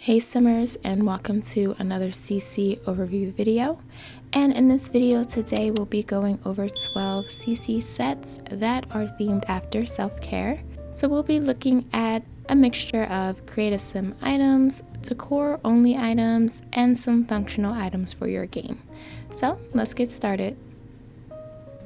Hey Simmers, and welcome to another CC overview video. And in this video today we'll be going over 12 CC sets that are themed after self-care. So we'll be looking at a mixture of create a sim items, decor only items, and some functional items for your game. So let's get started.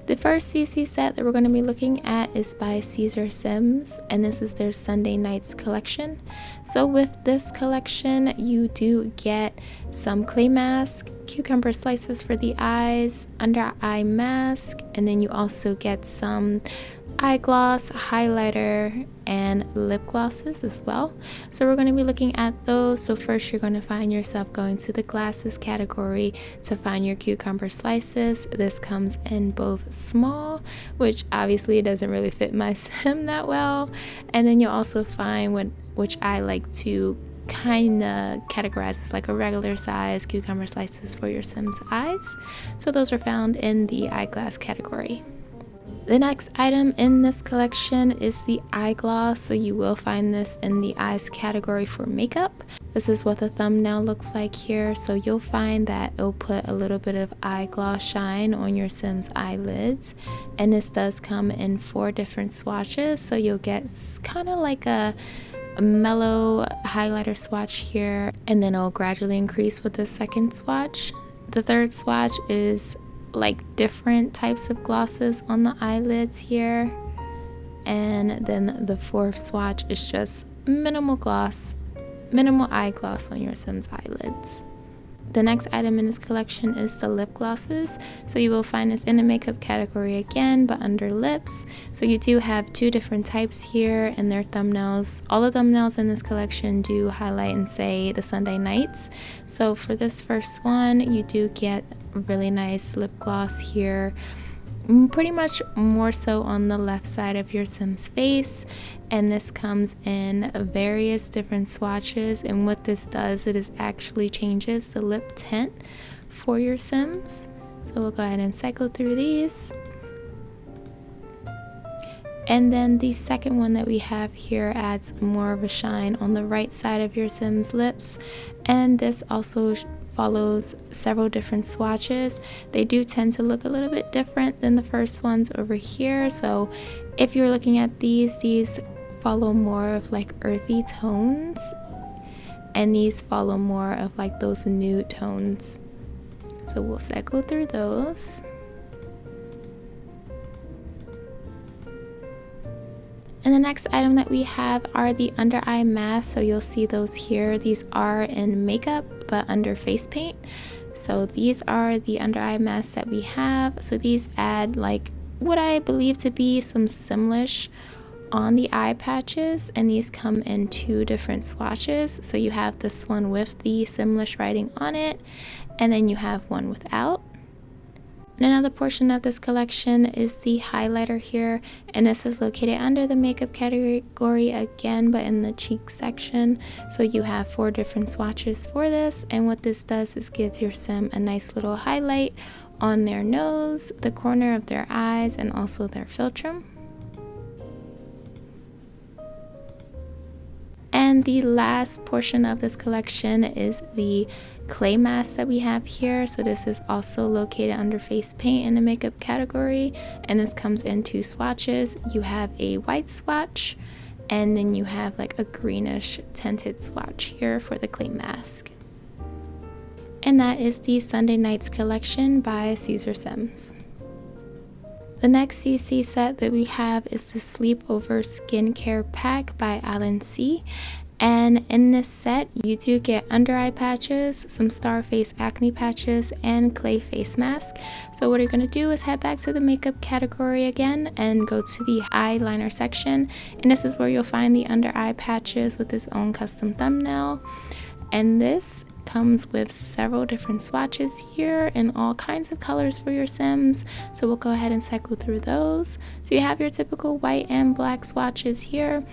The first CC set that we're going to be looking at is by 𝘕𝑪, and this is their Sunday Nights collection. So with this collection, you do get some clay mask, cucumber slices for the eyes, under eye mask, and then you also get some eye gloss, highlighter, and lip glosses as well. So we're going to be looking at those. So first you're going to find yourself going to the glasses category to find your cucumber slices. This comes in both small, which obviously doesn't really fit my sim that well, and then you'll also find which I like to kind of categorize as like a regular size cucumber slices for your sim's eyes. So those are found in the eyeglass category. The next item in this collection is the eye gloss, so you will find this in the eyes category for makeup. This is what the thumbnail looks like here, so you'll find that it'll put a little bit of eye gloss shine on your sim's eyelids, and this does come in 4 different swatches, so you'll get kind of like a mellow highlighter swatch here, and then it'll gradually increase with the second swatch. The third swatch is like different types of glosses on the eyelids here, and then the fourth swatch is just minimal eye gloss on your sim's eyelids. The next item in this collection is the lip glosses, so you will find this in the makeup category again, but under lips. So you do have 2 different types here, and their thumbnails, all the thumbnails in this collection do highlight and say the Sunday Nights. So for this first one, you do get a really nice lip gloss here, pretty much more so on the left side of your sim's face, and this comes in various different swatches, and what this does, it actually changes the lip tint for your sims. So we'll go ahead and cycle through these. And then the second one that we have here adds more of a shine on the right side of your sim's lips, and this also follows several different swatches. They do tend to look a little bit different than the first ones over here. So if you're looking at these follow more of like earthy tones, and these follow more of like those nude tones. So we'll cycle through those. And the next item that we have are the under eye masks. So you'll see those here. These are in makeup but under face paint. So these are the under eye masks that we have. So these add like what I believe to be some simlish on the eye patches, and these come in 2 different swatches. So you have this one with the simlish writing on it, and then you have one without. Another portion of this collection is the highlighter here, and this is located under the makeup category again, but in the cheek section. So you have 4 different swatches for this, and what this does is gives your sim a nice little highlight on their nose, the corner of their eyes, and also their philtrum. And the last portion of this collection is the clay mask that we have here. So this is also located under face paint in the makeup category, and this comes in 2 swatches. You have a white swatch, and then you have like a greenish tinted swatch here for the clay mask. And that is the Sunday Nights collection by 𝘕𝑪. The next CC set that we have is the Sleepover Skincare Pack by Alan C. And in this set, you do get under eye patches, some star face acne patches, and clay face mask. So what you're going to do is head back to the makeup category again and go to the eyeliner section. And this is where you'll find the under eye patches with its own custom thumbnail. And this comes with several different swatches here in all kinds of colors for your sims. So we'll go ahead and cycle through those. So you have your typical white and black swatches here,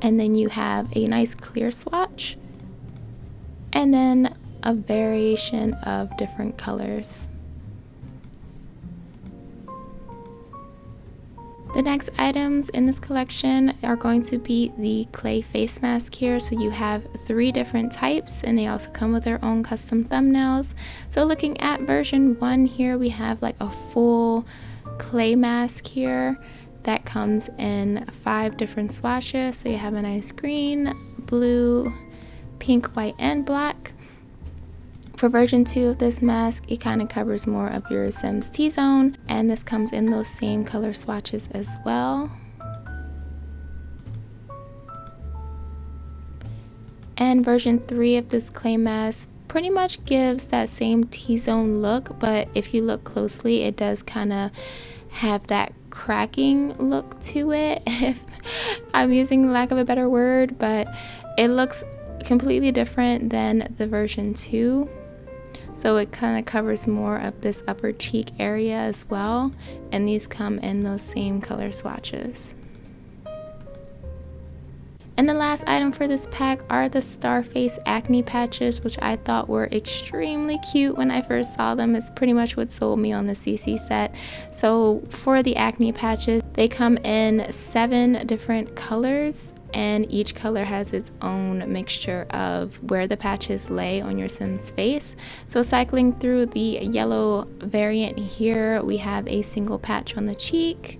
and then you have a nice clear swatch, and then a variation of different colors. The next items in this collection are going to be the clay face mask here. So you have 3 different types, and they also come with their own custom thumbnails. So looking at version 1 here, we have like a full clay mask here that comes in 5 different swatches. So you have a nice green, blue, pink, white, and black. For version 2 of this mask, it kind of covers more of your Sims T-zone, and this comes in those same color swatches as well. And version 3 of this clay mask pretty much gives that same T-zone look, but if you look closely, it does kind of have that cracking look to it, if I'm using lack of a better word, but it looks completely different than the version 2. So it kind of covers more of this upper cheek area as well, and these come in those same color swatches. And the last item for this pack are the Starface acne patches, which I thought were extremely cute when I first saw them. It's pretty much what sold me on the CC set. So for the acne patches, they come in 7 different colors, and each color has its own mixture of where the patches lay on your Sim's face. So cycling through the yellow variant here, we have a single patch on the cheek,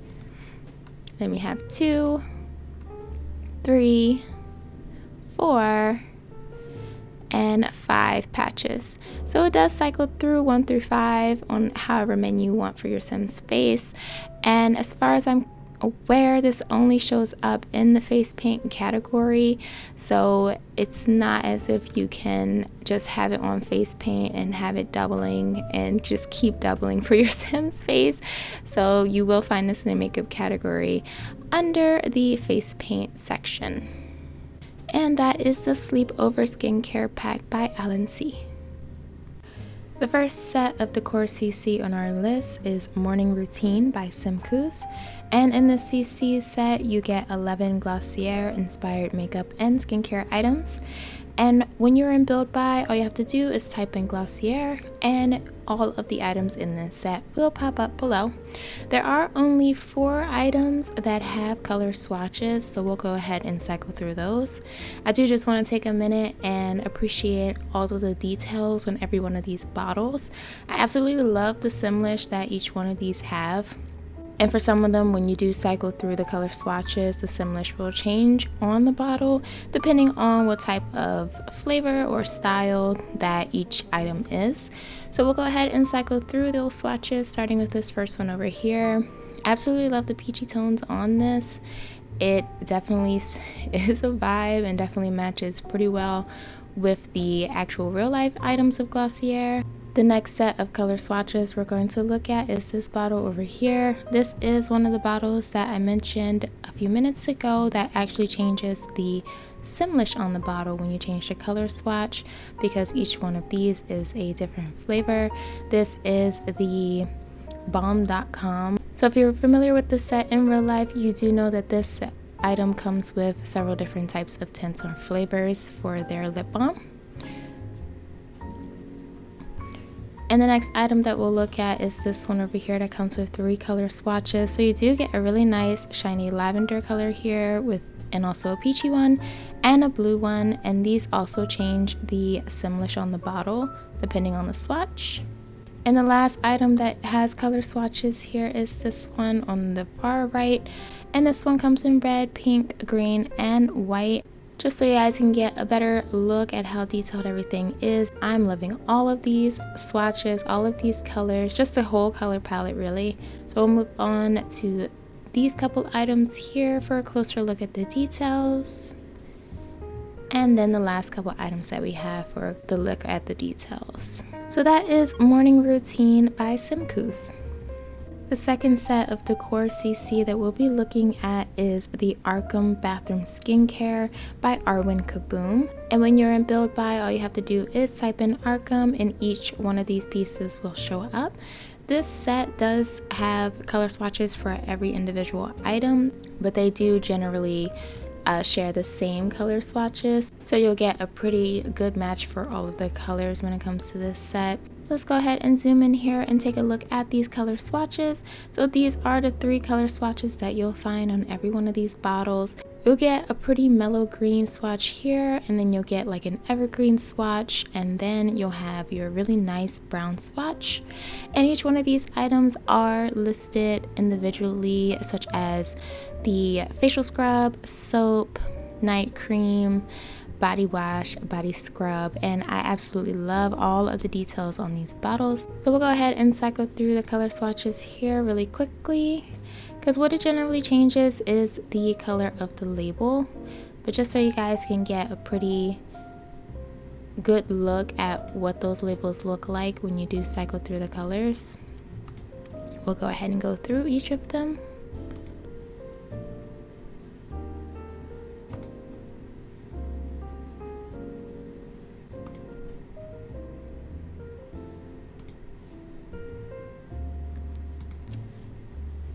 then we have 2, 3, 4, and 5 patches. So it does cycle through 1 through 5 on however many you want for your Sim's face. And as far as I'm aware, this only shows up in the face paint category, so it's not as if you can just have it on face paint and have it doubling and just keep doubling for your Sim's face. So you will find this in the makeup category under the face paint section. And that is the Sleepover Skincare Pack by Alan C. The first set of decor CC on our list is Morning Routine by 𝘠𝘪𝘮𝑗, and in the CC set you get 11 Glossier inspired makeup and skincare items. And when you're in build by, all you have to do is type in Glossier and all of the items in this set will pop up below. There are only 4 items that have color swatches, so we'll go ahead and cycle through those. I do just want to take a minute and appreciate all of the details on every one of these bottles. I absolutely love the Simlish that each one of these have. And for some of them, when you do cycle through the color swatches, the Simlish will change on the bottle depending on what type of flavor or style that each item is. So we'll go ahead and cycle through those swatches, starting with this first one over here. Absolutely love the peachy tones on this. It definitely is a vibe and definitely matches pretty well with the actual real life items of Glossier. The next set of color swatches we're going to look at is this bottle over here. This is one of the bottles that I mentioned a few minutes ago that actually changes the Simlish on the bottle when you change the color swatch, because each one of these is a different flavor. This is the bomb.com. So if you're familiar with the set in real life, you do know that this item comes with several different types of tints or flavors for their lip balm. And the next item that we'll look at is this one over here that comes with 3 color swatches. So you do get a really nice shiny lavender color here and also a peachy one and a blue one, and these also change the Simlish on the bottle depending on the swatch. And the last item that has color swatches here is this one on the far right, and this one comes in red, pink, green, and white. Just so you guys can get a better look at how detailed everything is, I'm loving all of these swatches, all of these colors, just the whole color palette really. So we'll move on to these couple items here for a closer look at the details. And then the last couple items that we have for the look at the details. So that is Morning Routine by 𝘠𝘪𝘮𝑗. The second set of decor CC that we'll be looking at is the Arkham Bathroom Skincare by Arwen Kaboom. And when you're in build by, all you have to do is type in Arkham and each one of these pieces will show up. This set does have color swatches for every individual item, but they do generally share the same color swatches, so you'll get a pretty good match for all of the colors when it comes to this set. So let's go ahead and zoom in here and take a look at these color swatches. So these are the 3 color swatches that you'll find on every one of these bottles. You'll get a pretty mellow green swatch here, and then you'll get like an evergreen swatch, and then you'll have your really nice brown swatch. And each one of these items are listed individually, such as the facial scrub, soap, night cream, body wash, body scrub, and I absolutely love all of the details on these bottles. So we'll go ahead and cycle through the color swatches here really quickly, because what it generally changes is the color of the label. But just so you guys can get a pretty good look at what those labels look like when you do cycle through the colors, we'll go ahead and go through each of them.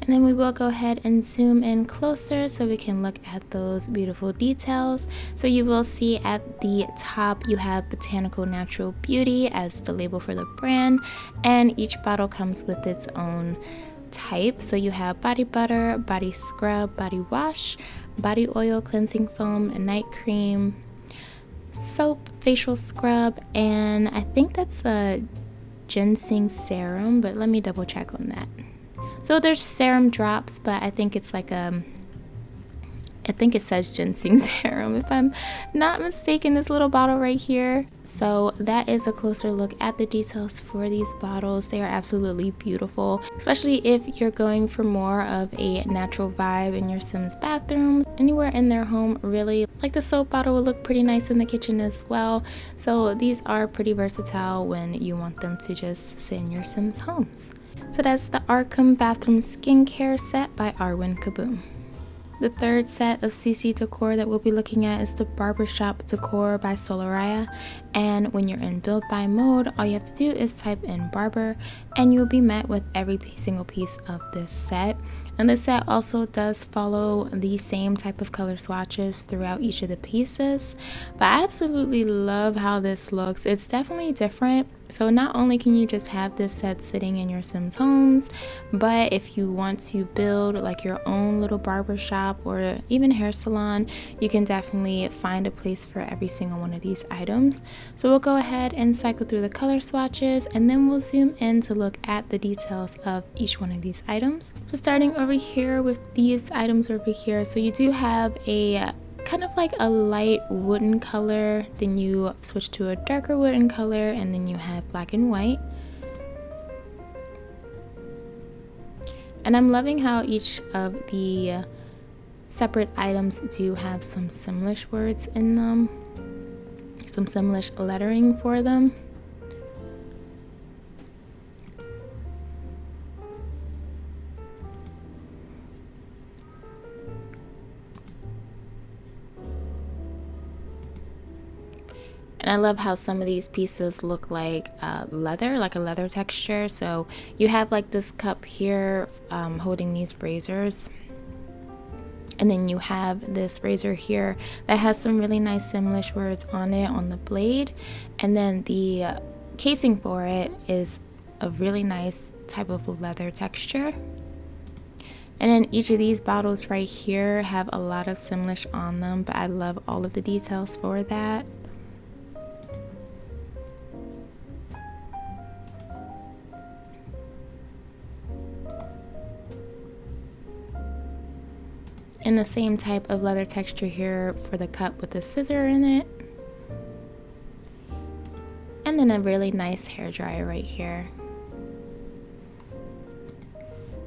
And then we will go ahead and zoom in closer so we can look at those beautiful details. So you will see at the top you have Botanical Natural Beauty as the label for the brand, and each bottle comes with its own type. So you have body butter, body scrub, body wash, body oil, cleansing foam, night cream, soap, facial scrub, and I think that's a ginseng serum, but let me double check on that. So there's serum drops, but I think it's like I think it says ginseng serum if I'm not mistaken, this little bottle right here. So that is a closer look at the details for these bottles. They are absolutely beautiful, especially if you're going for more of a natural vibe in your Sims bathroom, anywhere in their home really. Like the soap bottle will look pretty nice in the kitchen as well. So these are pretty versatile when you want them to just sit in your Sims homes. So that's the Arkham Bathroom Skincare set by 𝘊𝘭𝘵𝘵𝘏. The third set of CC decor that we'll be looking at is the Barbershop Decor by 𝘓𝘪𝑟. And when you're in build by mode, all you have to do is type in barber and you'll be met with every single piece of this set. And this set also does follow the same type of color swatches throughout each of the pieces. But I absolutely love how this looks. It's definitely different. So not only can you just have this set sitting in your Sims homes, but if you want to build like your own little barber shop or even hair salon, you can definitely find a place for every single one of these items. So we'll go ahead and cycle through the color swatches, and then we'll zoom in to look at the details of each one of these items. So starting over here with these items over here, so you do have a kind of like a light wooden color, then you switch to a darker wooden color, and then you have black and white. And I'm loving how each of the separate items do have some Simlish words in them, some Simlish lettering for them. And I love how some of these pieces look like leather, like a leather texture. So you have like this cup here holding these razors. And then you have this razor here that has some really nice Simlish words on it on the blade. And then the casing for it is a really nice type of leather texture. And then each of these bottles right here have a lot of Simlish on them, but I love all of the details for that. And the same type of leather texture here for the cup with the scissor in it. And then a really nice hair dryer right here.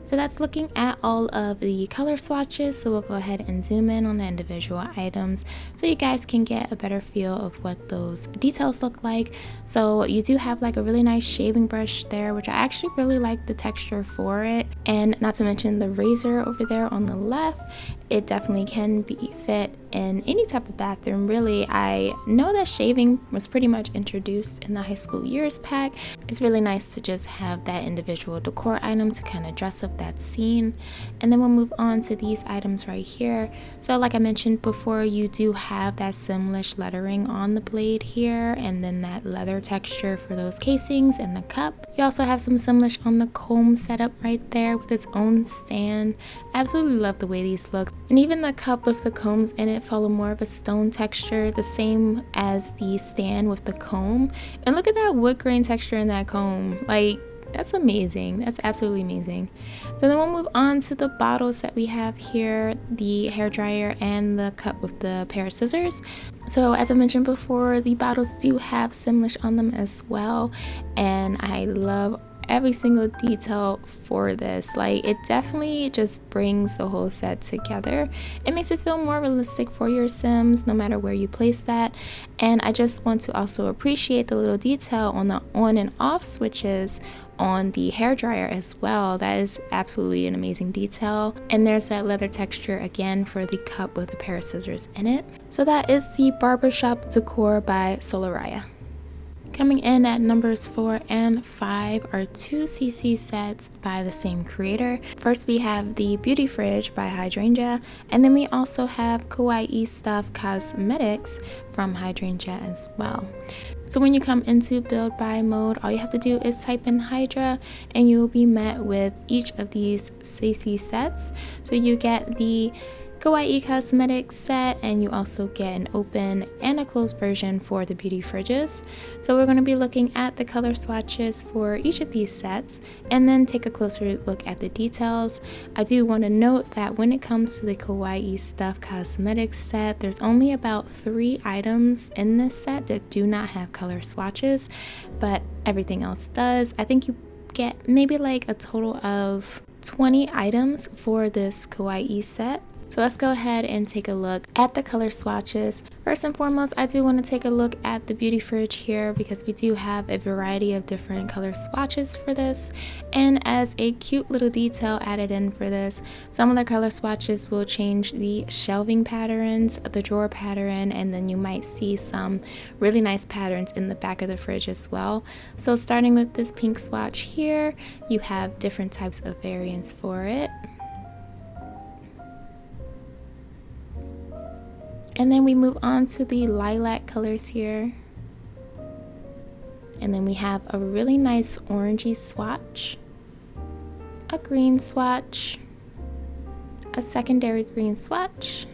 So that's looking at all of the color swatches. So we'll go ahead and zoom in on the individual items so you guys can get a better feel of what those details look like. So you do have like a really nice shaving brush there, which I actually really like the texture for it. And not to mention the razor over there on the left, it definitely can fit in any type of bathroom really. I know that shaving was pretty much introduced in the high school years pack. It's really nice to just have that individual decor item to kind of dress up that scene. And then we'll move on to these items right here. So like I mentioned before, you do have that _𝑠ymlish lettering on the blade here, and then that leather texture for those casings and the cup. You also have some _𝑠ymlish on the comb setup right there with its own stand. Absolutely love the way these look. And even the cup with the combs in it follow more of a stone texture, the same as the stand with the comb. And look at that wood grain texture in that comb. Like, that's amazing. That's absolutely amazing. So then we'll move on to the bottles that we have here, the hair dryer and the cup with the pair of scissors. So as I mentioned before, the bottles do have _𝑠ymlish on them as well, and I love every single detail for this. Like, it definitely just brings the whole set together. It makes it feel more realistic for your Sims no matter where you place that. And I just want to also appreciate the little detail on the on and off switches on the hair dryer as well. That is absolutely an amazing detail. And there's that leather texture again for the cup with a pair of scissors in it. So that is the Barbershop Decor by 𝘓𝘪. Coming in at numbers 4 and 5 are 2 CC sets by the same creator. First we have the Beauty Fridge by 𝘕𝘪𝑚𝑗𝑗, and then we also have Kawaii Stuff Cosmetics from 𝘕𝘪𝑚𝑗𝑗 as well. So when you come into build by mode, all you have to do is type in Hydra and you will be met with each of these CC sets. So you get the Kawaii Cosmetics set, and you also get an open and a closed version for the beauty fridges. So we're going to be looking at the color swatches for each of these sets and then take a closer look at the details. I do want to note that when it comes to the Kawaii Stuff Cosmetics set, there's only about 3 items in this set that do not have color swatches, but everything else does. I think you get maybe like a total of 20 items for this Kawaii set. So let's go ahead and take a look at the color swatches. First and foremost, I do want to take a look at the beauty fridge here because we do have a variety of different color swatches for this. And as a cute little detail added in for this, some of the color swatches will change the shelving patterns, the drawer pattern, and then you might see some really nice patterns in the back of the fridge as well. So starting with this pink swatch here, you have different types of variants for it. And then we move on to the lilac colors here. And then we have a really nice orangey swatch, a green swatch, a secondary green swatch,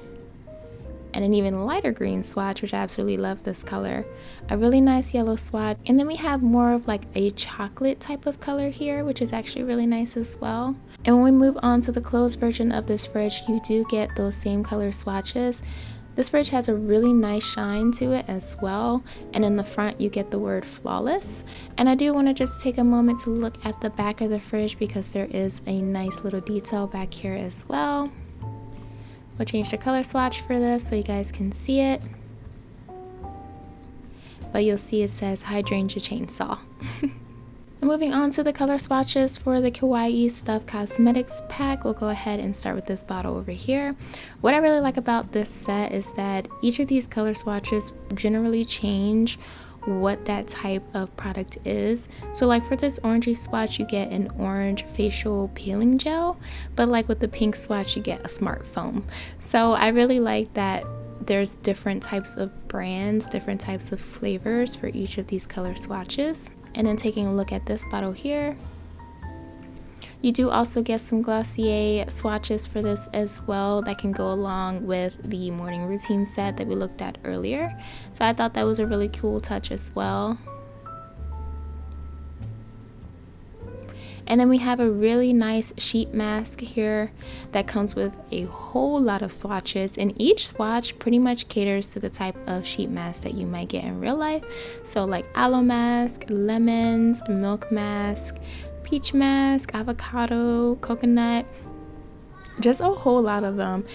and an even lighter green swatch, which I absolutely love this color, a really nice yellow swatch, and then we have more of like a chocolate type of color here, which is actually really nice as well. And when we move on to the closed version of this fridge, you do get those same color swatches. This fridge has a really nice shine to it as well, and in the front you get the word flawless. And I do want to just take a moment to look at the back of the fridge because there is a nice little detail back here as well. We'll change the color swatch for this so you guys can see it. But you'll see it says 𝘕𝘪𝑚𝑗𝑗 chainsaw. Moving on to the color swatches for the Kawaii Stuff Cosmetics pack, we'll go ahead and start with this bottle over here. What I really like about this set is that each of these color swatches generally change what that type of product is. So like for this orangey swatch, you get an orange facial peeling gel, but like with the pink swatch, you get a smart foam. So I really like that there's different types of brands, different types of flavors for each of these color swatches. And then taking a look at this bottle here, you do also get some Glossier swatches for this as well that can go along with the morning routine set that we looked at earlier. So I thought that was a really cool touch as well. And then we have a really nice sheet mask here that comes with a whole lot of swatches, and each swatch pretty much caters to the type of sheet mask that you might get in real life. So like aloe mask, lemons, milk mask, peach mask, avocado, coconut, just a whole lot of them.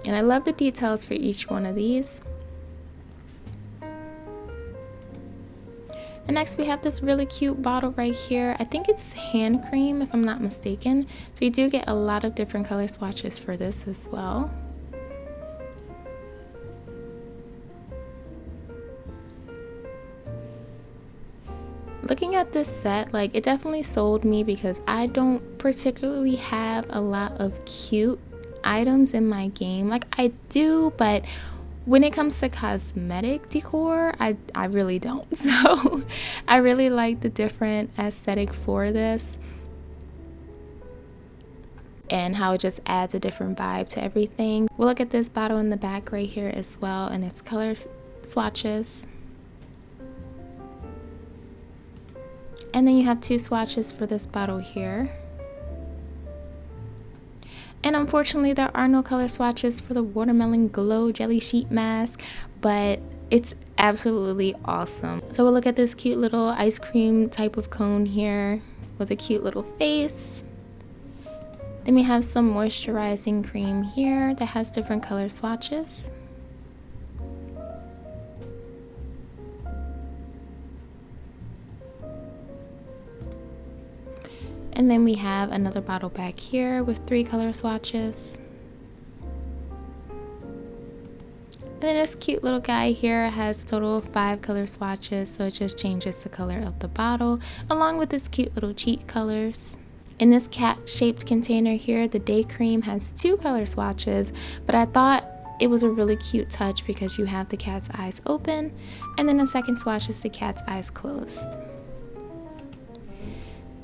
And I love the details for each one of these. And next we have this really cute bottle right here. I think it's hand cream if I'm not mistaken. So you do get a lot of different color swatches for this as well. Looking at this set, like, it definitely sold me because I don't particularly have a lot of cute items in my game. Like, I do, but when it comes to cosmetic decor, I really don't. So I really like the different aesthetic for this and how it just adds a different vibe to everything. We'll look at this bottle in the back right here as well and its color swatches. And then you have 2 swatches for this bottle here. And unfortunately, there are no color swatches for the Watermelon Glow Jelly Sheet Mask, but it's absolutely awesome. So we'll look at this cute little ice cream type of cone here with a cute little face. Then we have some moisturizing cream here that has different color swatches. And then we have another bottle back here with 3 color swatches. And then this cute little guy here has a total of 5 color swatches, so it just changes the color of the bottle along with its cute little cheek colors. In this cat-shaped container here, the day cream has 2 color swatches, but I thought it was a really cute touch because you have the cat's eyes open, and then the second swatch is the cat's eyes closed.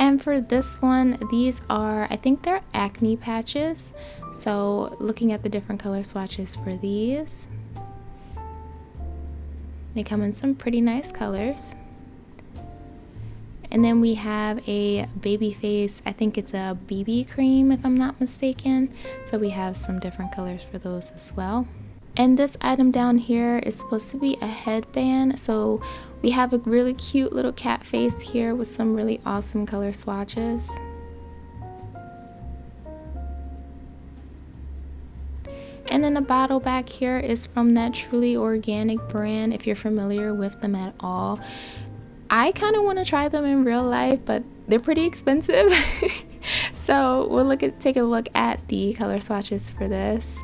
And for this one, these are, I think they're acne patches. So looking at the different color swatches for these, they come in some pretty nice colors. And then we have a baby face, I think it's a BB cream if I'm not mistaken. So we have some different colors for those as well. And this item down here is supposed to be a headband. So we have a really cute little cat face here with some really awesome color swatches. And then the bottle back here is from that Truly Organic brand, if you're familiar with them at all. I kind of want to try them in real life, but they're pretty expensive. So we'll take a look at the color swatches for this.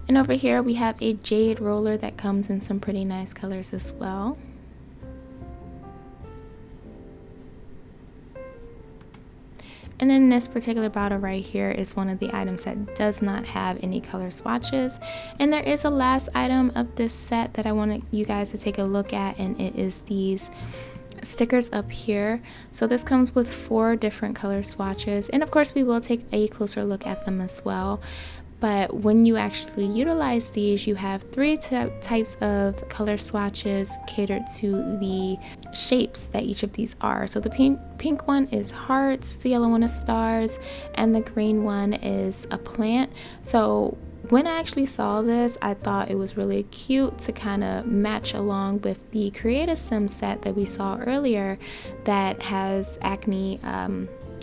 And over here we have a jade roller that comes in some pretty nice colors as well. And then this particular bottle right here is one of the items that does not have any color swatches. And there is a last item of this set that I want you guys to take a look at, and it is these stickers up here. So this comes with 4 different color swatches, and of course we will take a closer look at them as well. But when you actually utilize these, you have 3 types of color swatches catered to the shapes that each of these are. So the pink one is hearts, the yellow one is stars, and the green one is a plant. So when I actually saw this, I thought it was really cute to kind of match along with the Create a Sim set that we saw earlier that has acne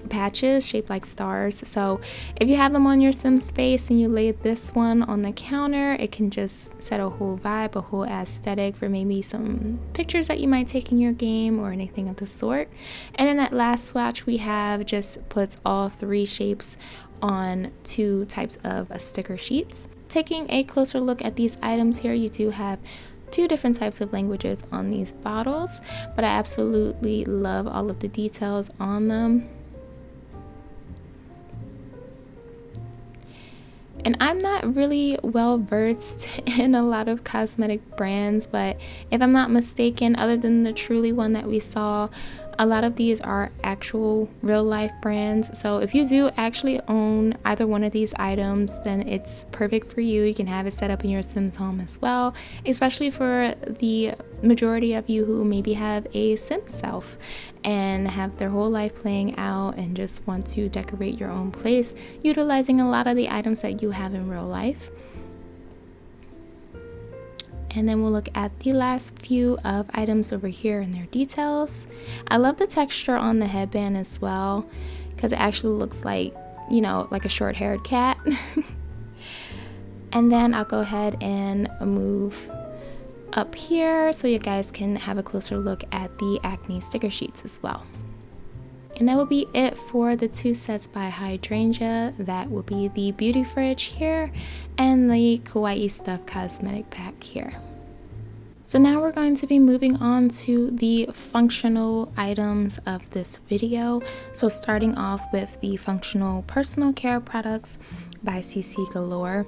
patches shaped like stars. So if you have them on your sim space and you lay this one on the counter, it can just set a whole vibe, a whole aesthetic for maybe some pictures that you might take in your game or anything of the sort. And then that last swatch we have just puts all 3 shapes on 2 types of sticker sheets. Taking a closer look at these items here, you do have 2 different types of languages on these bottles, but I absolutely love all of the details on them. And I'm not really well versed in a lot of cosmetic brands, but if I'm not mistaken, other than the Truly one that we saw, a lot of these are actual real life brands. So if you do actually own either one of these items, then it's perfect for you. You can have it set up in your Sims home as well, especially for the majority of you who maybe have a Sim self and have their whole life playing out and just want to decorate your own place utilizing a lot of the items that you have in real life. And then we'll look at the last few of items over here and their details. I love the texture on the headband as well, because it actually looks like you know, like a short-haired cat. And then I'll go ahead and move up here so you guys can have a closer look at the acne sticker sheets as well. And that will be it for the 2 sets by Hydrangea. That will be the Beauty Fridge here and the Kawaii Stuff Cosmetic Pack here. So now we're going to be moving on to the functional items of this video. So starting off with the functional personal care products by CC Galore.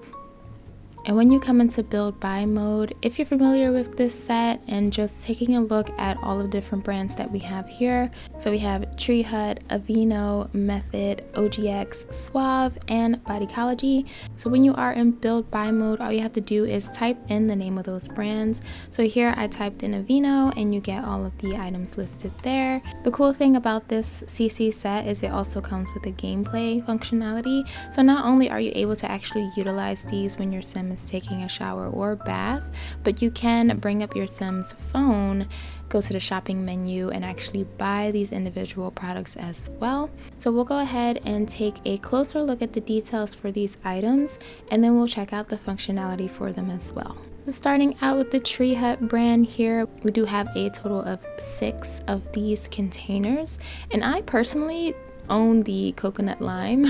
And when you come into build buy mode, if you're familiar with this set and just taking a look at all of the different brands that we have here. So we have Tree Hut, Aveeno, Method, OGX, Suave, and Bodycology. So when you are in build buy mode, all you have to do is type in the name of those brands. So here I typed in Aveeno and you get all of the items listed there. The cool thing about this CC set is it also comes with a gameplay functionality. So not only are you able to actually utilize these when your sim is taking a shower or bath, but you can bring up your sim's phone, go to the shopping menu, and actually buy these individual products as well. So we'll go ahead and take a closer look at the details for these items, and then we'll check out the functionality for them as well. So starting out with the Tree Hut brand here, we do have a total of 6 of these containers, and I personally own the coconut lime.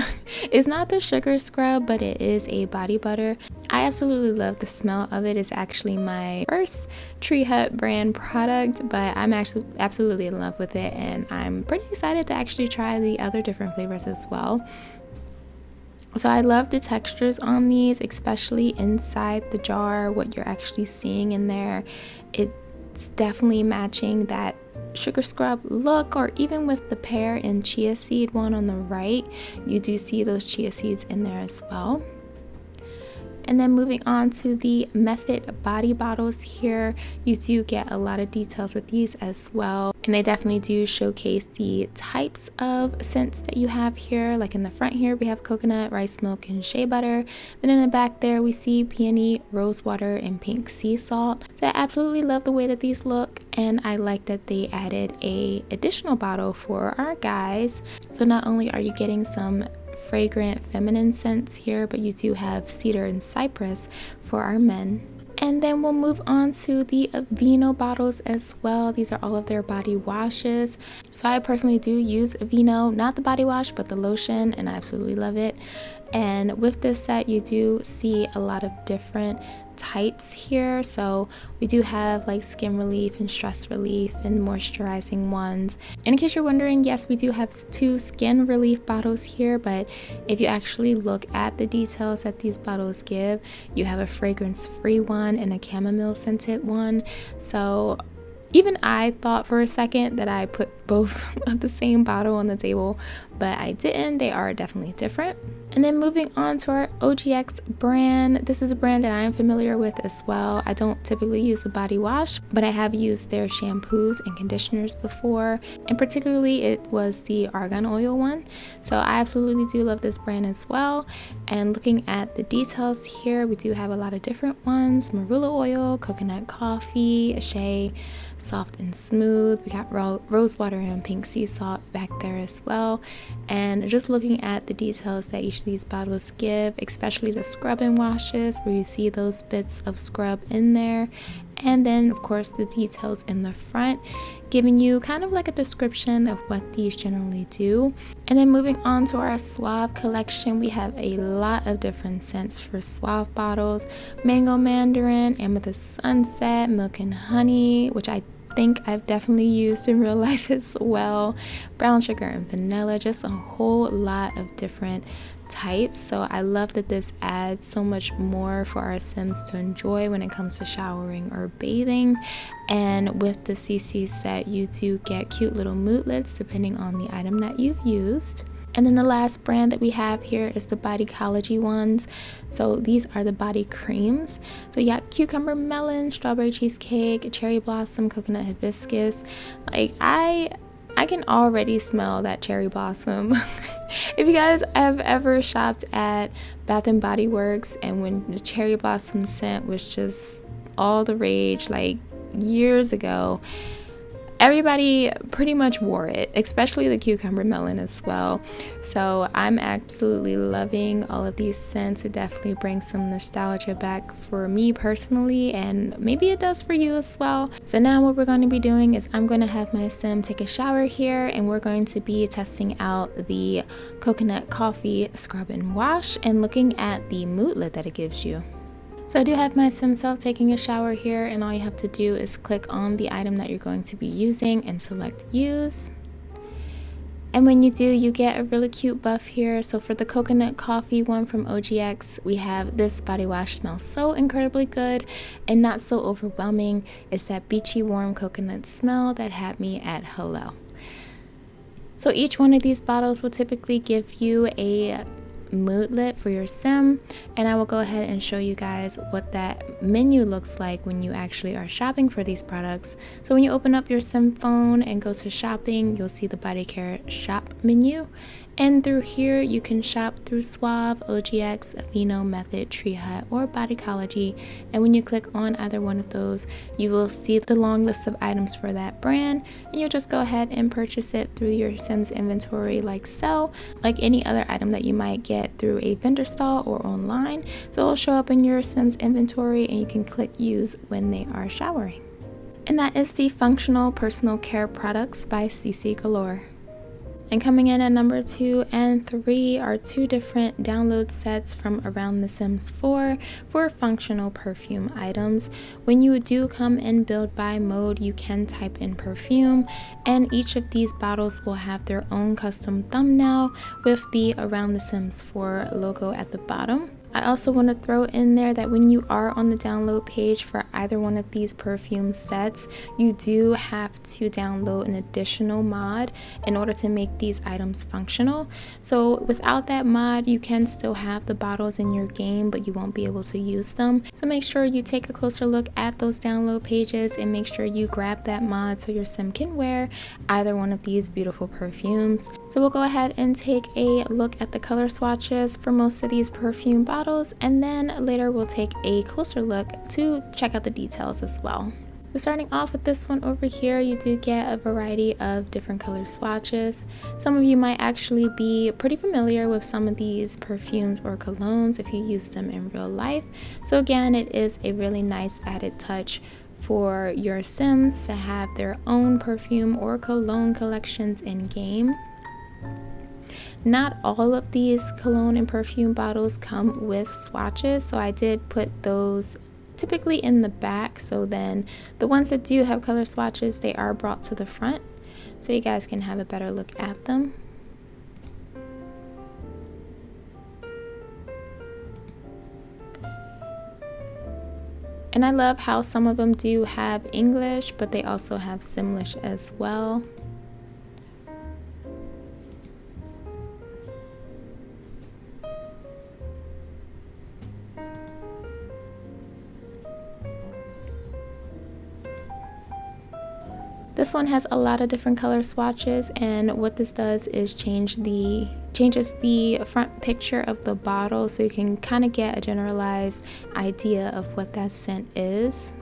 It's not the sugar scrub, but it is a body butter. I absolutely love the smell of it. It's actually my first Tree Hut brand product, but I'm actually absolutely in love with it, and I'm pretty excited to actually try the other different flavors as well. So I love the textures on these, especially inside the jar, what you're actually seeing in there. It's definitely matching that sugar scrub look, or even with the pear and chia seed one on the right, you do see those chia seeds in there as well. And then moving on to the Method body bottles here, you do get a lot of details with these as well. And they definitely do showcase the types of scents that you have here. Like in the front here, we have coconut, rice milk, and shea butter. Then in the back there, we see peony, rose water, and pink sea salt. So I absolutely love the way that these look. And I like that they added a additional bottle for our guys. So not only are you getting some fragrant feminine scents here, but you do have cedar and cypress for our men. And then we'll move on to the Aveeno bottles as well. These are all of their body washes. So I personally do use Aveeno, not the body wash, but the lotion, and I absolutely love it. And with this set, you do see a lot of different types here. So we do have like skin relief and stress relief and moisturizing ones. And in case you're wondering, yes, we do have 2 skin relief bottles here, but if you actually look at the details that these bottles give, you have a fragrance free one and a chamomile scented one. So even I thought for a second that I put both of the same bottle on the table, but I didn't. They are definitely different. And then moving on to our OGX brand. This is a brand that I am familiar with as well. I don't typically use a body wash, but I have used their shampoos and conditioners before. And particularly it was the argan oil one. So I absolutely do love this brand as well. And looking at the details here, we do have a lot of different ones. Marula oil, coconut coffee, shea, soft and smooth. We got rose water and pink sea salt back there as well. And just looking at the details that each of these bottles give, especially the scrub and washes where you see those bits of scrub in there, and then of course the details in the front giving you kind of like a description of what these generally do. And then moving on to our Suave collection, we have a lot of different scents for Suave bottles. Mango Mandarin, Amethyst Sunset, Milk and Honey, which I think I've definitely used in real life as well, brown sugar and vanilla, just a whole lot of different types. So I love that this adds so much more for our Sims to enjoy when it comes to showering or bathing. And with the CC set, you do get cute little moodlets depending on the item that you've used. And then the last brand that we have here is the Bodycology ones. So these are the body creams. So you got cucumber melon, strawberry cheesecake, cherry blossom, coconut hibiscus. Like I can already smell that cherry blossom. If you guys have ever shopped at Bath and Body Works and when the cherry blossom scent was just all the rage like years ago, everybody pretty much wore it, especially the cucumber melon as well. So I'm absolutely loving all of these scents. It definitely brings some nostalgia back for me personally, and maybe it does for you as well. So now what we're going to be doing is I'm going to have my sim take a shower here, and we're going to be testing out the coconut coffee scrub and wash and looking at the moodlet that it gives you. So I do have my sim self taking a shower here, and all you have to do is click on the item that you're going to be using and select use. And when you do, you get a really cute buff here. So for the coconut coffee one from OGX, we have this body wash. Smells so incredibly good and not so overwhelming. It's that beachy warm coconut smell that had me at hello. So each one of these bottles will typically give you a moodlet for your sim, and I will go ahead and show you guys what that menu looks like when you actually are shopping for these products. So when you open up your sim phone and go to shopping, you'll see the body care shop menu, and through here you can shop through Suave, OGX, Aveeno, Method, Tree Hut, or Bodycology. And when you click on either one of those, you will see the long list of items for that brand, and you'll just go ahead and purchase it through your sim's inventory like so, like any other item that you might get through a vendor stall or online. So it'll show up in your sim's inventory, and you can click use when they are showering. And that is the Functional Personal Care Products by CC Galore. And coming in at number 2 and 3 are two different download sets from Around the Sims 4 for functional perfume items. When you do come in build by mode, you can type in perfume, and each of these bottles will have their own custom thumbnail with the Around the Sims 4 logo at the bottom. I also want to throw in there that when you are on the download page for either one of these perfume sets, you do have to download an additional mod in order to make these items functional. So without that mod, you can still have the bottles in your game, but you won't be able to use them. So make sure you take a closer look at those download pages and make sure you grab that mod so your sim can wear either one of these beautiful perfumes. So we'll go ahead and take a look at the color swatches for most of these perfume bottles, and then later we'll take a closer look to check out the details as well. So starting off with this one over here, you do get a variety of different color swatches. Some of you might actually be pretty familiar with some of these perfumes or colognes if you use them in real life. So again, it is a really nice added touch for your sims to have their own perfume or cologne collections in game. Not all of these cologne and perfume bottles come with swatches, so I did put those typically in the back, so then the ones that do have color swatches, they are brought to the front so you guys can have a better look at them. And I love how some of them do have English, but they also have Simlish as well. This one has a lot of different color swatches, and what this does is changes the front picture of the bottle so you can kind of get a generalized idea of what that scent is.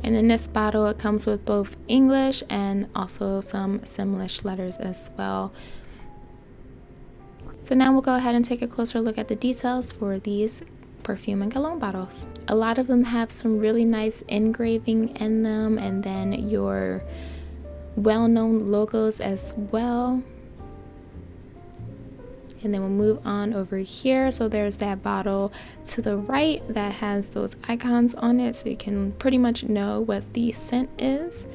And in this bottle, it comes with both English and also some Simlish letters as well. So now we'll go ahead and take a closer look at the details for these perfume and cologne bottles. A lot of them have some really nice engraving in them, and then your well-known logos as well. And then we'll move on over here. So there's that bottle to the right that has those icons on it, so you can pretty much know what the scent is.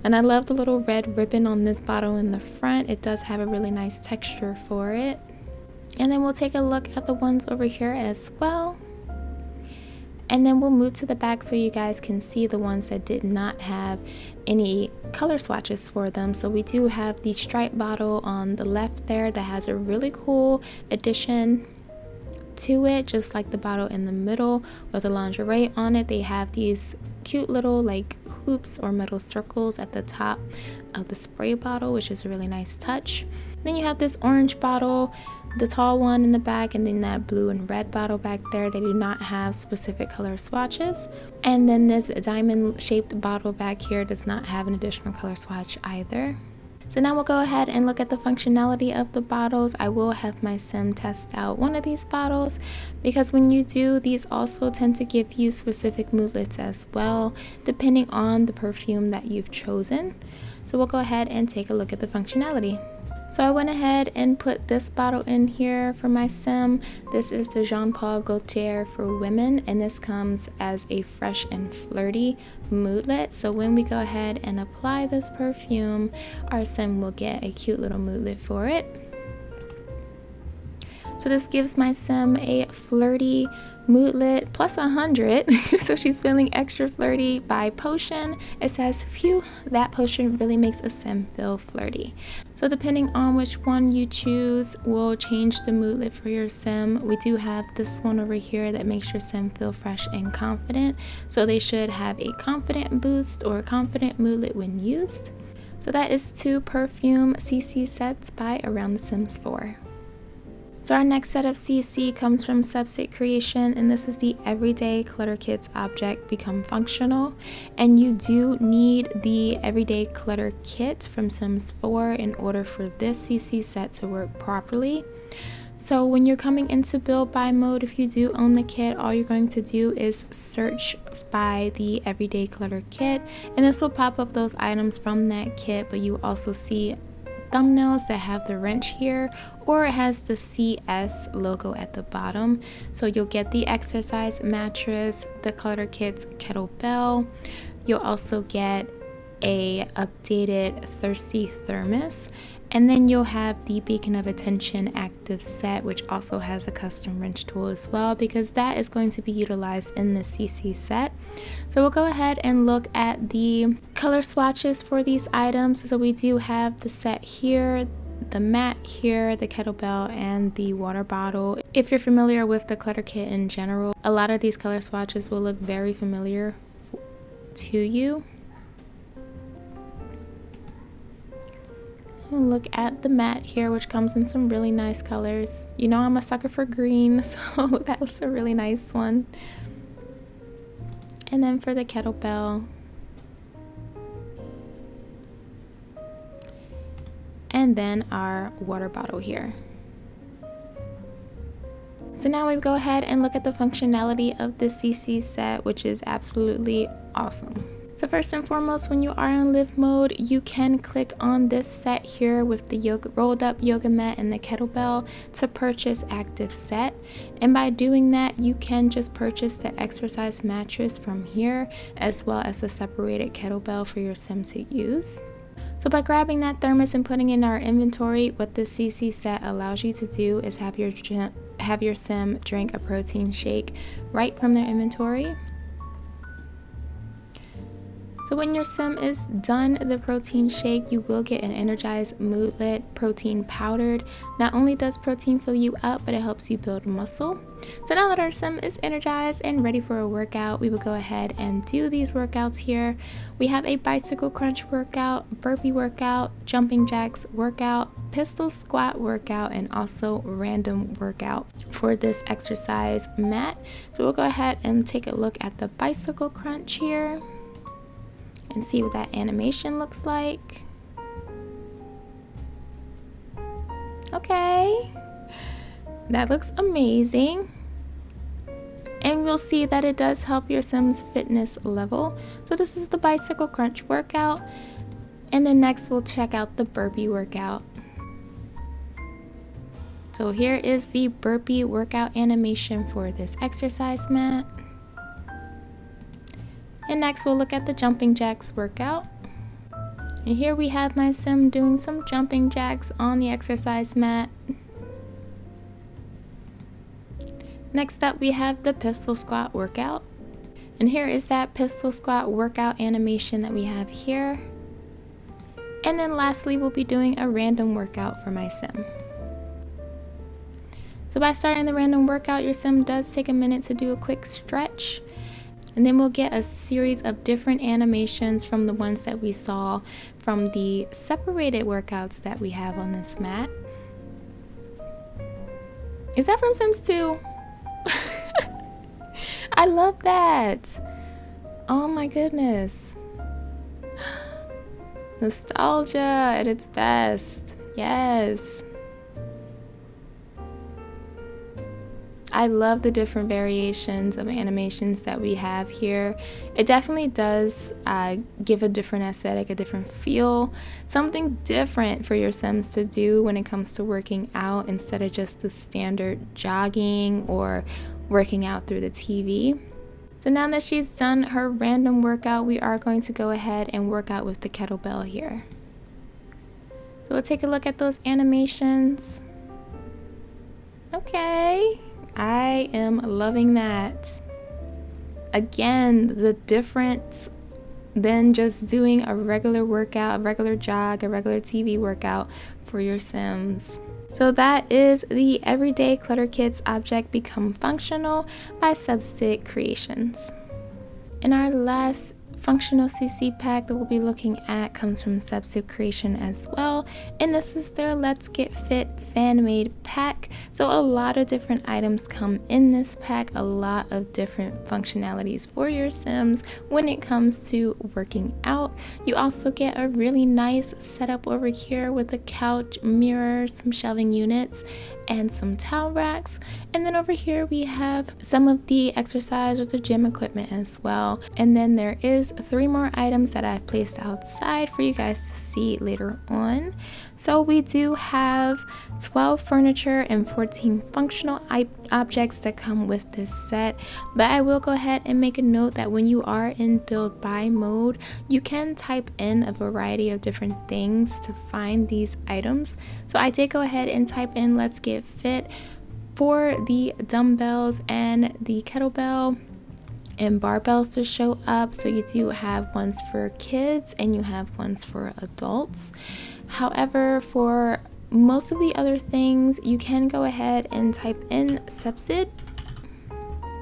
And I love the little red ribbon on this bottle in the front. It does have a really nice texture for it. And then we'll take a look at the ones over here as well. And then we'll move to the back so you guys can see the ones that did not have any color swatches for them. So we do have the stripe bottle on the left there that has a really cool addition to it, just like the bottle in the middle with the lingerie on it. They have these cute little like hoops or metal circles at the top of the spray bottle, which is a really nice touch. Then you have this orange bottle, the tall one in the back, and then that blue and red bottle back there. They do not have specific color swatches. And then this diamond shaped bottle back here does not have an additional color swatch either. So now we'll go ahead and look at the functionality of the bottles. I will have my sim test out one of these bottles, because when you do, these also tend to give you specific moodlets as well, depending on the perfume that you've chosen. So we'll go ahead and take a look at the functionality. So I went ahead and put this bottle in here for my sim. This is the Jean-Paul Gaultier for women, and this comes as a fresh and flirty moodlet. So when we go ahead and apply this perfume, our sim will get a cute little moodlet for it. So this gives my sim a flirty moodlet plus 100. So she's feeling extra flirty by potion. It says, phew, that potion really makes a sim feel flirty. So depending on which one you choose will change the moodlet for your sim. We do have this one over here that makes your sim feel fresh and confident. So they should have a confident boost or a confident moodlet when used. So that is 2 perfume CC sets by Around the Sims 4. So our next set of CC comes from Subset Creation, and this is the Everyday Clutter Kits Object Become Functional. And you do need the Everyday Clutter Kit from Sims 4 in order for this CC set to work properly. So when you're coming into build by mode, if you do own the kit, all you're going to do is search by the Everyday Clutter Kit, and this will pop up those items from that kit, but you also see thumbnails that have the wrench here, or it has the CS logo at the bottom. So you'll get the exercise mattress, the Clutter Kit's kettlebell. You'll also get a updated thirsty thermos, and then you'll have the Beacon of Attention active set, which also has a custom wrench tool as well, because that is going to be utilized in the CC set. So we'll go ahead and look at the color swatches for these items. So we do have the set here, the mat here, the kettlebell, and the water bottle. If you're familiar with the Clutter Kit in general, a lot of these color swatches will look very familiar to you. And look at the mat here, which comes in some really nice colors. You know I'm a sucker for green, so that was a really nice one. And then for the kettlebell, and then our water bottle here. So now we go ahead and look at the functionality of the CC set, which is absolutely awesome. So first and foremost, when you are in live mode, you can click on this set here with the rolled up yoga mat and the kettlebell to purchase active set. And by doing that, you can just purchase the exercise mattress from here, as well as a separated kettlebell for your sim to use. So by grabbing that thermos and putting it in our inventory, what the CC set allows you to do is have your sim drink a protein shake right from their inventory. So when your sim is done the protein shake, you will get an energized moodlet, protein powdered. Not only does protein fill you up, but it helps you build muscle. So now that our sim is energized and ready for a workout, we will go ahead and do these workouts here. We have a bicycle crunch workout, burpee workout, jumping jacks workout, pistol squat workout, and also random workout for this exercise mat. So we'll go ahead and take a look at the bicycle crunch here and see what that animation looks like. Okay, that looks amazing. And we'll see that it does help your sim's fitness level. So this is the bicycle crunch workout. And then next we'll check out the burpee workout. So here is the burpee workout animation for this exercise mat. And next we'll look at the jumping jacks workout. And here we have my sim doing some jumping jacks on the exercise mat. Next up we have the pistol squat workout. And here is that pistol squat workout animation that we have here. And then lastly we'll be doing a random workout for my sim. So by starting the random workout, your sim does take a minute to do a quick stretch. And then we'll get a series of different animations from the ones that we saw from the separated workouts that we have on this mat. Is that from Sims 2? I love that. Oh my goodness. Nostalgia at its best. Yes. I love the different variations of animations that we have here. It definitely does give a different aesthetic, a different feel, something different for your Sims to do when it comes to working out instead of just the standard jogging or working out through the TV. So now that she's done her random workout, we are going to go ahead and work out with the kettlebell here. So we'll take a look at those animations. Okay. I am loving that. Again, the difference than just doing a regular workout, a regular jog, a regular TV workout for your Sims. So that is the Everyday Clutter Kits Object Become Functional by Substick Creations. And our last functional CC pack that we'll be looking at comes from Substick Creation as well, and this is their Let's Get Fit fan made pack. So a lot of different items come in this pack, a lot of different functionalities for your Sims when it comes to working out. You also get a really nice setup over here with a couch, mirror, some shelving units, and some towel racks. And then over here we have some of the exercise or the gym equipment as well. And then there is 3 more items that I've placed outside for you guys to see later on. So we do have 12 furniture and 14 functional objects that come with this set, but I will go ahead and make a note that when you are in build by mode, you can type in a variety of different things to find these items. So I did go ahead and type in Let's Get Fit for the dumbbells and the kettlebell and barbells to show up. So you do have ones for kids and you have ones for adults. However, for most of the other things, you can go ahead and type in Subsit.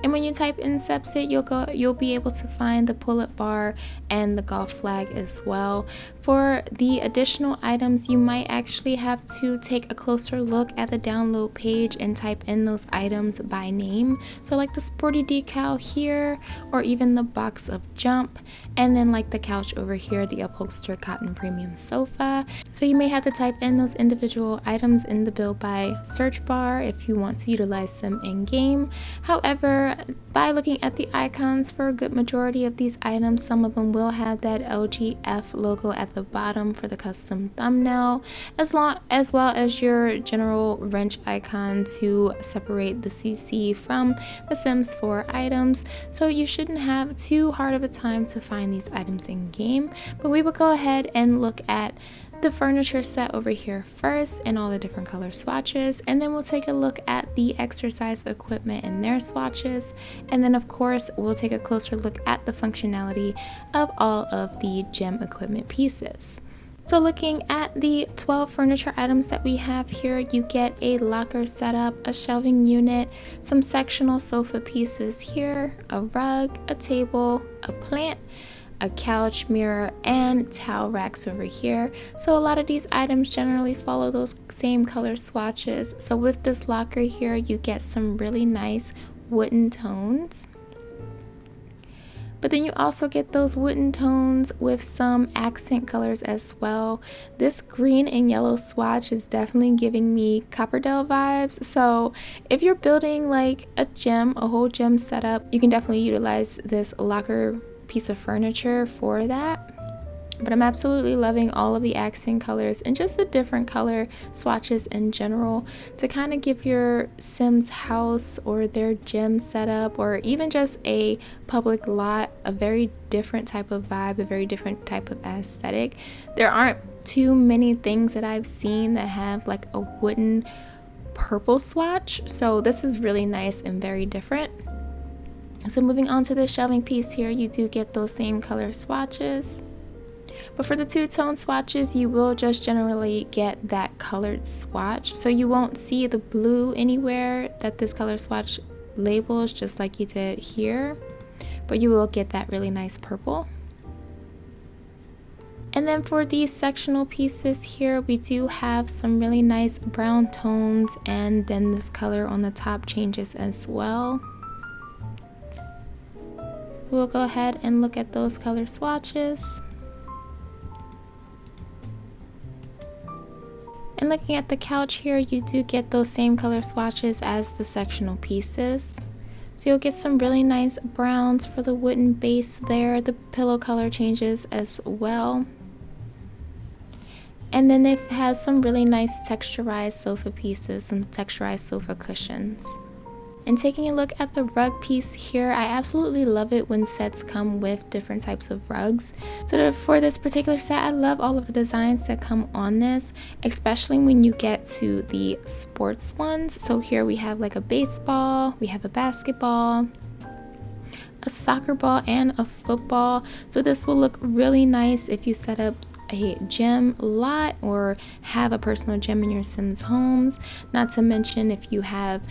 And when you type in Subsit, you'll be able to find the pull-up bar and the golf flag as well. For the additional items, you might actually have to take a closer look at the download page and type in those items by name. So like the sporty decal here, or even the box of jump, and then like the couch over here, the upholstered cotton premium sofa. So you may have to type in those individual items in the build by search bar if you want to utilize them in game. However, by looking at the icons for a good majority of these items, some of them will have that LGF logo at the bottom for the custom thumbnail, as well as your general wrench icon to separate the CC from the Sims 4 items. So you shouldn't have too hard of a time to find these items in game, but we will go ahead and look at the furniture set over here first and all the different color swatches, and then we'll take a look at the exercise equipment and their swatches, and then of course we'll take a closer look at the functionality of all of the gym equipment pieces. So looking at the 12 furniture items that we have here, you get a locker setup, a shelving unit, some sectional sofa pieces here, a rug, a table, a plant, a couch, mirror, and towel racks over here. So a lot of these items generally follow those same color swatches. So with this locker here, you get some really nice wooden tones. But then you also get those wooden tones with some accent colors as well. This green and yellow swatch is definitely giving me Copperdale vibes. So if you're building like a gym, a whole gym setup, you can definitely utilize this locker piece of furniture for that. But I'm absolutely loving all of the accent colors and just the different color swatches in general to kind of give your Sims house or their gym setup, or even just a public lot, a very different type of vibe, a very different type of aesthetic. There aren't too many things that I've seen that have like a wooden purple swatch, so this is really nice and very different. So moving on to the shelving piece here, you do get those same color swatches. But for the two-tone swatches, you will just generally get that colored swatch. So you won't see the blue anywhere that this color swatch labels, just like you did here. but you will get that really nice purple. And then for these sectional pieces here, we do have some really nice brown tones, and then this color on the top changes as well. We'll go ahead and look at those color swatches. And looking at the couch here, you do get those same color swatches as the sectional pieces. So you'll get some really nice browns for the wooden base there. The pillow color changes as well. And then it has some really nice texturized sofa pieces, some texturized sofa cushions. And taking a look at the rug piece here, I absolutely love it when sets come with different types of rugs. So for this particular set, I love all of the designs that come on this, especially when you get to the sports ones. So here we have like a baseball, we have a basketball, a soccer ball, and a football. So this will look really nice if you set up a gym lot or have a personal gym in your Sims homes. Not to mention if you have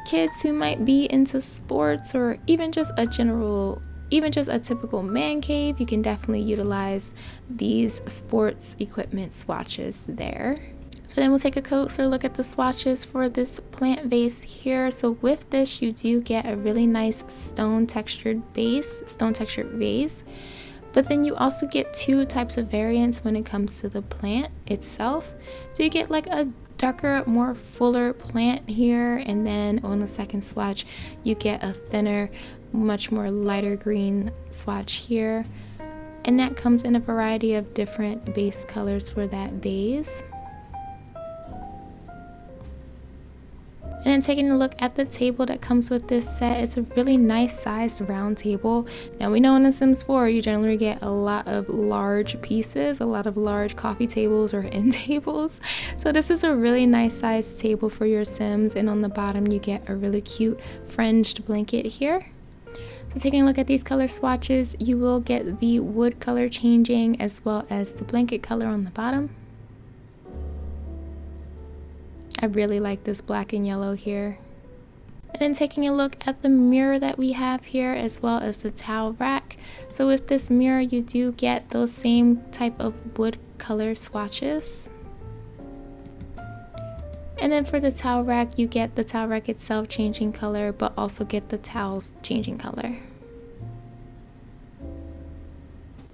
kids who might be into sports, or even just a typical man cave, you can definitely utilize these sports equipment swatches there. So then we'll take a closer look at the swatches for this plant vase here. So with this, you do get a really nice stone textured vase. But then you also get two types of variants when it comes to the plant itself. So you get like a darker, more fuller plant here, and then on the second swatch you get a thinner, much more lighter green swatch here. And that comes in a variety of different base colors for that vase. And then taking a look at the table that comes with this set, it's a really nice sized round table. Now we know in The Sims 4 you generally get a lot of large pieces, a lot of large coffee tables or end tables. So this is a really nice sized table for your Sims, and on the bottom you get a really cute fringed blanket here. So taking a look at these color swatches, you will get the wood color changing as well as the blanket color on the bottom. I really like this black and yellow here. And then taking a look at the mirror that we have here, as well as the towel rack. So with this mirror, you do get those same type of wood color swatches. And then for the towel rack, you get the towel rack itself changing color, but also get the towels changing color.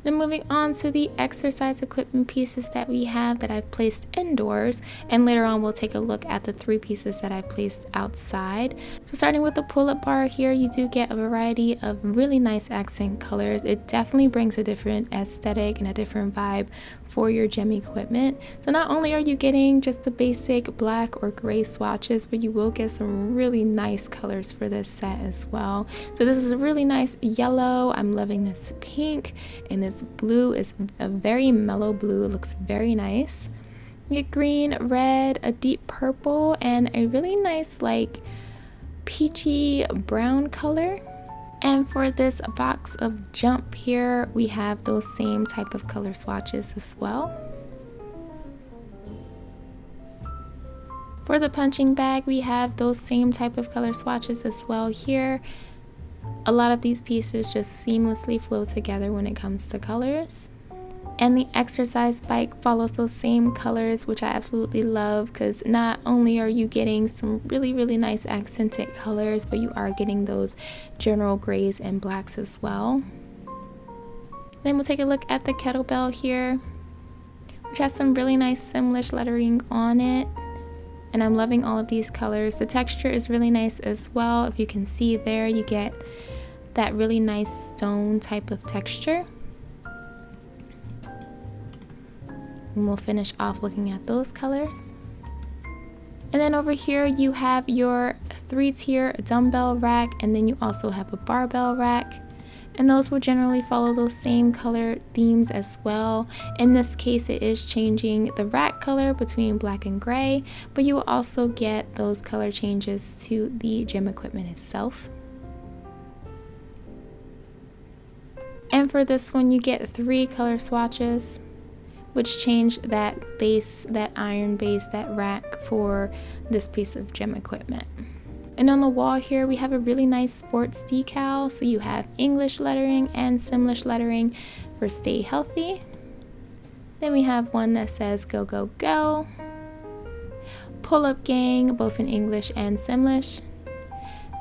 Then moving on to the exercise equipment pieces that we have that I've placed indoors, and later on we'll take a look at the 3 pieces that I placed outside. So starting with the pull-up bar here, you do get a variety of really nice accent colors. It definitely brings a different aesthetic and a different vibe for your gym equipment. So not only are you getting just the basic black or gray swatches, but you will get some really nice colors for this set as well. So this is a really nice yellow. I'm loving this pink, and this blue is a very mellow blue. It looks very nice. You get green, red, a deep purple, and a really nice like peachy brown color. And for this box of jump here, we have those same type of color swatches as well. For the punching bag, we have those same type of color swatches as well here. A lot of these pieces just seamlessly flow together when it comes to colors. And the exercise bike follows those same colors, which I absolutely love, because not only are you getting some really nice accented colors, but you are getting those general grays and blacks as well. Then we'll take a look at the kettlebell here, which has some really nice Simlish lettering on it. And I'm loving all of these colors. The texture is really nice as well. If you can see there, you get that really nice stone type of texture. And we'll finish off looking at those colors. And then over here you have your 3-tier dumbbell rack, and then you also have a barbell rack. And those will generally follow those same color themes as well. In this case, it is changing the rack color between black and gray, but you will also get those color changes to the gym equipment itself. And for this one, you get 3 color swatches, which change that base, that iron base, that rack for this piece of gym equipment. And on the wall here, we have a really nice sports decal. So you have English lettering and Simlish lettering for stay healthy. Then we have one that says go, go, go. Pull up gang, both in English and Simlish.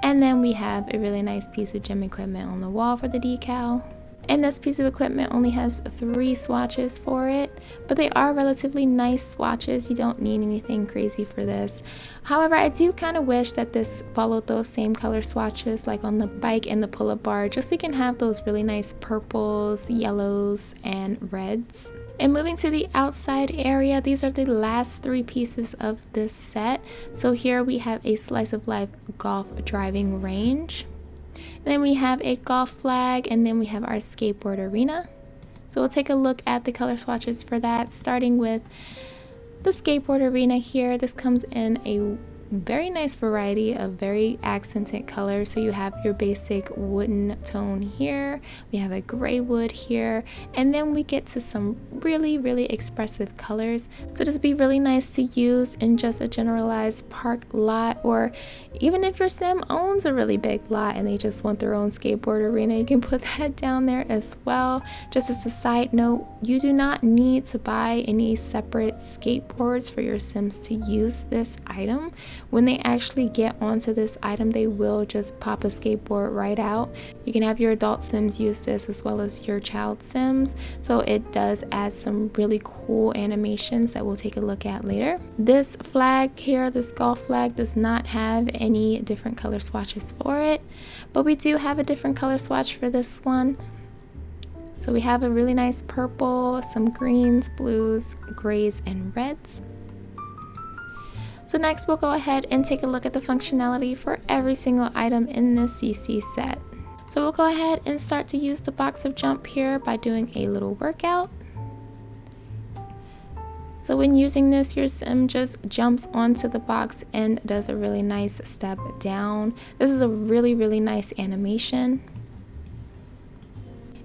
And then we have a really nice piece of gym equipment on the wall for the decal. And this piece of equipment only has 3 swatches for it, but they are relatively nice swatches. You don't need anything crazy for this. However, I do kind of wish that this followed those same color swatches like on the bike and the pull-up bar, just so you can have those really nice purples, yellows, and reds. And moving to the outside area, these are the last 3 pieces of this set. So here we have a slice of life golf driving range. And then we have a golf flag, and then we have our skateboard arena. So we'll take a look at the color swatches for that, starting with the skateboard arena here. This comes in a very nice variety of very accented colors. So you have your basic wooden tone here, we have a gray wood here, and then we get to some really expressive colors. So this would be really nice to use in just a generalized park lot, or even if your sim owns a really big lot and they just want their own skateboard arena, you can put that down there as well. Just as a side note, you do not need to buy any separate skateboards for your sims to use this item. When they actually get onto this item, they will just pop a skateboard right out. You can have your adult sims use this as well as your child sims, so it does add some really cool animations that we'll take a look at later. This flag here, this golf flag, does not have any different color swatches for it, but we do have a different color swatch for this one. So we have a really nice purple, some greens, blues, grays, and reds. So next we'll go ahead and take a look at the functionality for every single item in this CC set. So we'll go ahead and start to use the box of jump here by doing a little workout. So when using this, your sim just jumps onto the box and does a really nice step down. This is a really nice animation.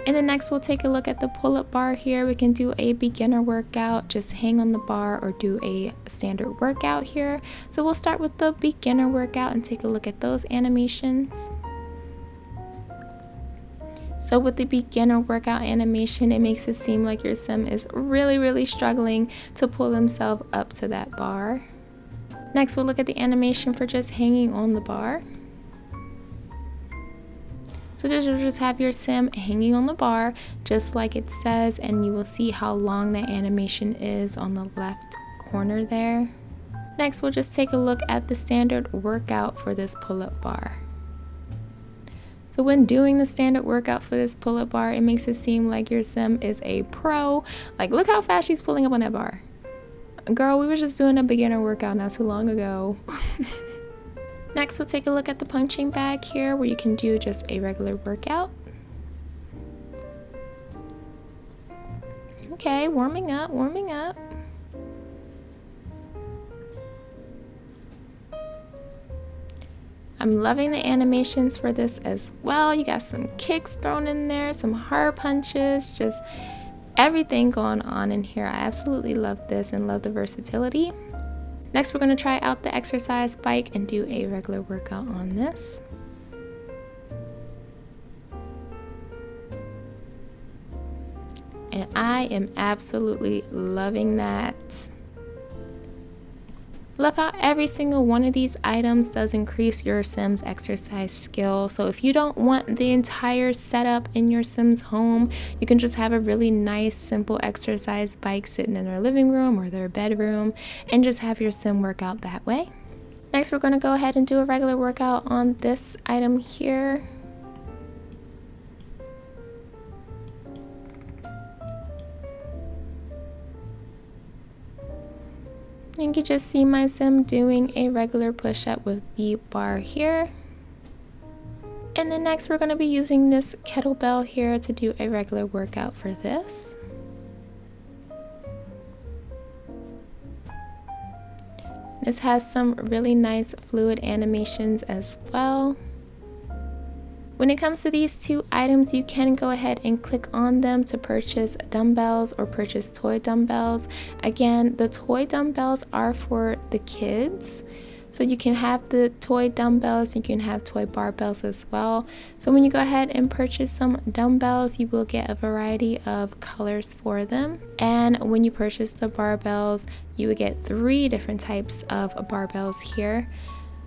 And then next we'll take a look at the pull-up bar here. We can do a beginner workout, just hang on the bar, or do a standard workout here. So we'll start with the beginner workout and take a look at those animations. So with the beginner workout animation, it makes it seem like your sim is really struggling to pull themselves up to that bar. Next we'll look at the animation for just hanging on the bar. So you'll just have your sim hanging on the bar just like it says, and you will see how long that animation is on the left corner there. Next we'll just take a look at the standard workout for this pull-up bar. So when doing the standard workout for this pull-up bar, it makes it seem like your sim is a pro. Like, look how fast she's pulling up on that bar. Girl, we were just doing a beginner workout not too long ago. Next, we'll take a look at the punching bag here, where you can do just a regular workout. Okay, warming up. I'm loving the animations for this as well. You got some kicks thrown in there, some hard punches, just everything going on in here. I absolutely love this and love the versatility. Next, we're going to try out the exercise bike and do a regular workout on this. And I am absolutely loving that. Love how every single one of these items does increase your sim's exercise skill. So if you don't want the entire setup in your sim's home, you can just have a really nice simple exercise bike sitting in their living room or their bedroom and just have your sim work out that way. Next, we're going to go ahead and do a regular workout on this item here. You can just see my sim doing a regular push-up with the bar here. And then next we're going to be using this kettlebell here to do a regular workout for this. This has some really nice fluid animations as well. When it comes to these two items, you can go ahead and click on them to purchase dumbbells or purchase toy dumbbells. Again, the toy dumbbells are for the kids. So you can have the toy dumbbells, you can have toy barbells as well. So when you go ahead and purchase some dumbbells, you will get a variety of colors for them. And when you purchase the barbells, you will get 3 different types of barbells here.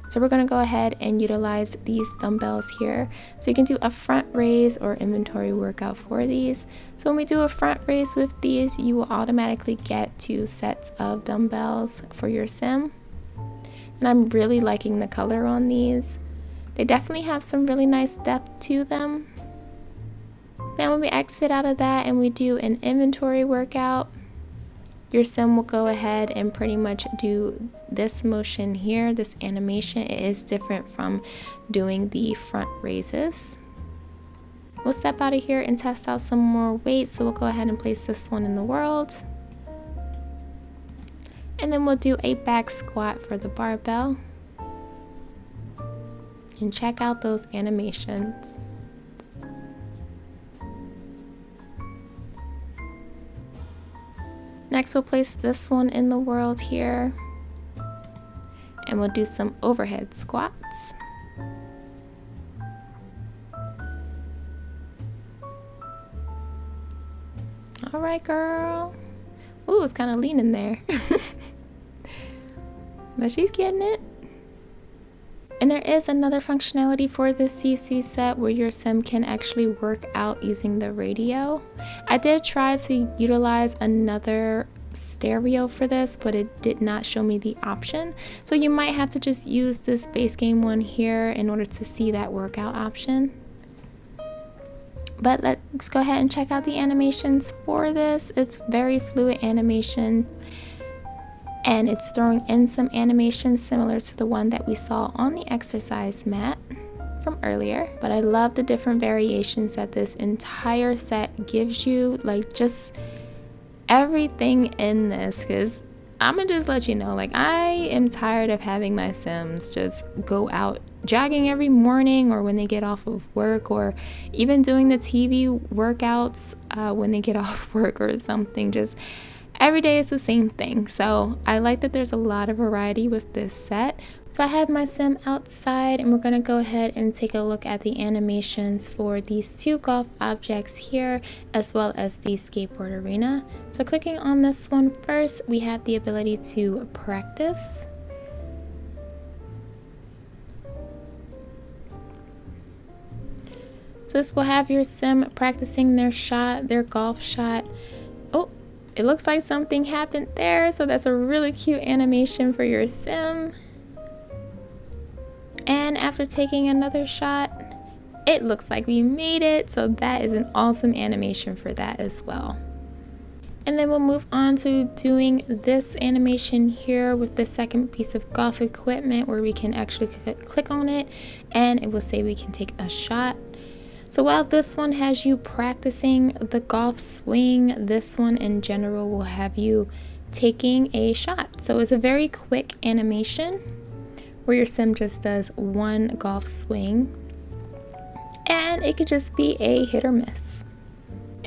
So we're going to go ahead and utilize these dumbbells here. So you can do a front raise or inventory workout for these. So when we do a front raise with these, you will automatically get 2 sets of dumbbells for your sim. And I'm really liking the color on these. They definitely have some really nice depth to them. Then when we exit out of that and we do an inventory workout, your sim will go ahead and pretty much do this motion here, this animation. It is different from doing the front raises. We'll step out of here and test out some more weights. So we'll go ahead and place this one in the world. And then we'll do a back squat for the barbell. And check out those animations. Next, we'll place this one in the world here. And we'll do some overhead squats. All right, girl. Ooh, it's kind of leaning there. But she's getting it. And there is another functionality for this CC set where your sim can actually work out using the radio. I did try to utilize another stereo for this, but it did not show me the option. So you might have to just use this base game one here in order to see that workout option. But let's go ahead and check out the animations for this. It's very fluid animation. And it's throwing in some animations similar to the one that we saw on the exercise mat from earlier. But I love the different variations that this entire set gives you. Like, just everything in this, because I'm gonna just let you know, like, I am tired of having my sims just go out jogging every morning or when they get off of work, or even doing the TV workouts when they get off work or something. Just every day is the same thing. So I like that there's a lot of variety with this set. So I have my sim outside and we're going to go ahead and take a look at the animations for these 2 golf objects here, as well as the skateboard arena. So clicking on this one first, we have the ability to practice. So this will have your sim practicing their shot, their golf shot. Oh, it looks like something happened there, so that's a really cute animation for your sim. And after taking another shot, it looks like we made it, so that is an awesome animation for that as well. And then we'll move on to doing this animation here with the second piece of golf equipment, where we can actually click on it and it will say we can take a shot. So while this one has you practicing the golf swing, this one in general will have you taking a shot. So it's a very quick animation where your sim just does one golf swing, and it could just be a hit or miss.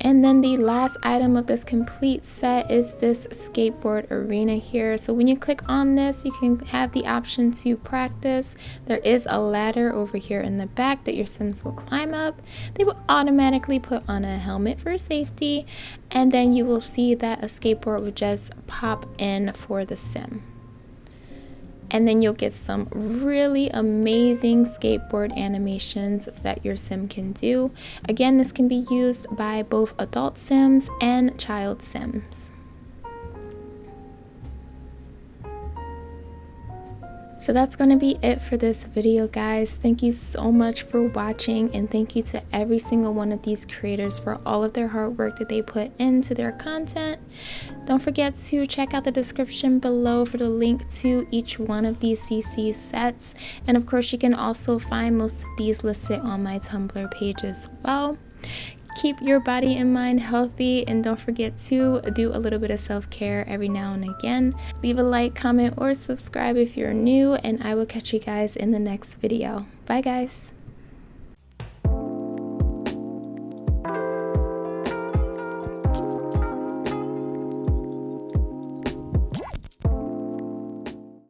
And then the last item of this complete set is this skateboard arena here. So when you click on this, you can have the option to practice. There is a ladder over here in the back that your sims will climb up. They will automatically put on a helmet for safety, and then you will see that a skateboard will just pop in for the sim. And then you'll get some really amazing skateboard animations that your sim can do. Again, this can be used by both adult sims and child sims. So that's going to be it for this video, guys. Thank you so much for watching, and thank you to every single one of these creators for all of their hard work that they put into their content. Don't forget to check out the description below for the link to each one of these CC sets, and of course you can also find most of these listed on my Tumblr page as well. Keep your body and mind healthy, and don't forget to do a little bit of self-care every now and again. Leave a like, comment, or subscribe if you're new, and I will catch you guys in the next video. Bye, guys.